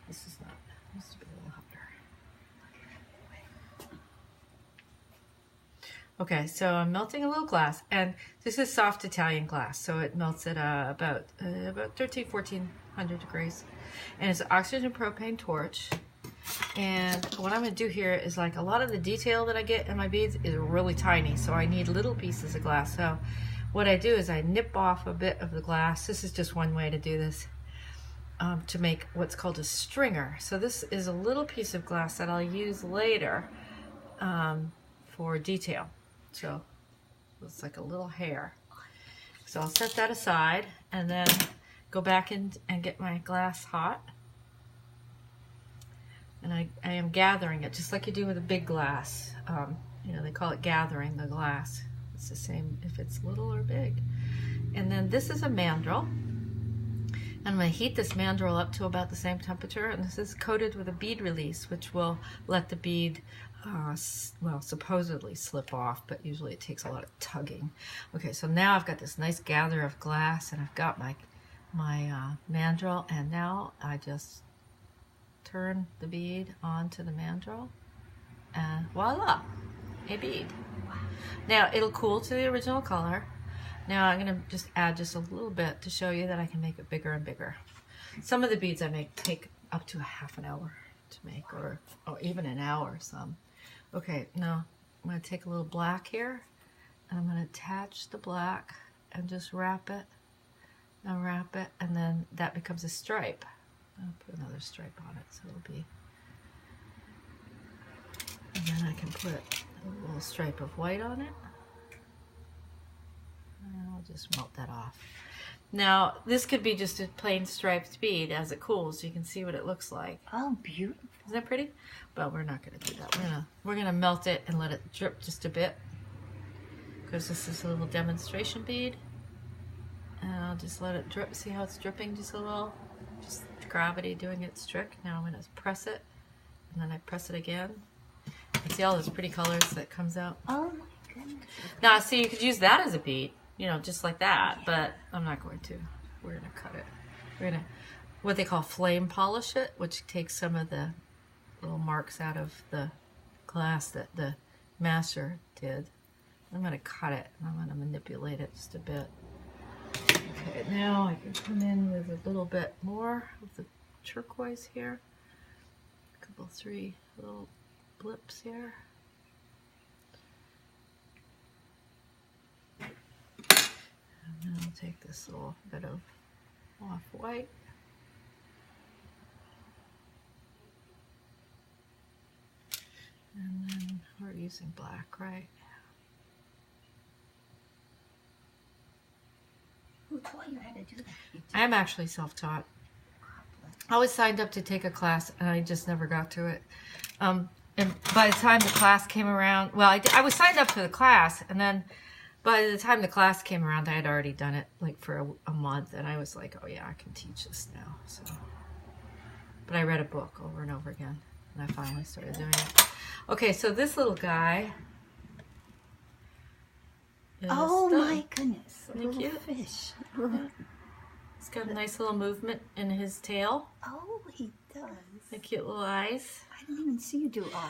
This is not, it needs to be a little hotter. Okay, so I'm melting a little glass, and this is soft Italian glass, so it melts at about 1400 degrees. And it's an oxygen propane torch. And what I'm going to do here is, like, a lot of the detail that I get in my beads is really tiny, so I need little pieces of glass. So what I do is I nip off a bit of the glass. This is just one way to do this, to make what's called a stringer. So this is a little piece of glass that I'll use later for detail. So it's like a little hair. So I'll set that aside and then go back in and get my glass hot. And I am gathering it just like you do with a big glass. You know, they call it gathering the glass. It's the same if it's little or big. And then this is a mandrel. And I'm going to heat this mandrel up to about the same temperature. And this is coated with a bead release, which will let the bead well, supposedly slip off, but usually it takes a lot of tugging. Okay, so now I've got this nice gather of glass, and I've got my mandrel, and now I just turn the bead onto the mandrel, and voila, a bead. Now it'll cool to the original color. Now I'm going to just add just a little bit to show you that I can make it bigger and bigger. Some of the beads I make take up to a half an hour to make, or even an hour some. Okay, now I'm going to take a little black here, and I'm going to attach the black and just wrap it and wrap it, and then that becomes a stripe. I'll put another stripe on it, so it'll be, and then I can put a little stripe of white on it, and I'll just melt that off. Now this could be just a plain striped bead. As it cools, you can see what it looks like. Oh, beautiful. Isn't that pretty? But we're not going to do that. We're gonna melt it and let it drip just a bit, because this is a little demonstration bead. And I'll just let it drip. See how it's dripping just a little? Just gravity doing its trick. Now I'm going to press it, and then I press it again. And see all those pretty colors that comes out? Oh my goodness. Now see, you could use that as a bead, you know, just like that, but I'm not going to. We're going to cut it. We're going to, what they call flame polish it, which takes some of the little marks out of the glass that the master did. I'm going to cut it, and I'm going to manipulate it just a bit. Okay, now I can come in with a little bit more of the turquoise here. A couple, 3 little blips here. And then I'll take this little bit of off-white. And then we're using black, right? Who taught you how to do that? I am actually self-taught. I was signed up to take a class, and I just never got to it. And by the time the class came around, well, I was signed up for the class, and then by the time the class came around, I had already done it like for a month, and I was like, oh yeah, I can teach this now. So, but I read a book over and over again, and I finally started doing it. Okay, so this little guy. Oh my goodness! Isn't he cute? Fish. He's got a nice little movement in his tail. Oh, he does. The cute little eyes. I didn't even see you do eyes.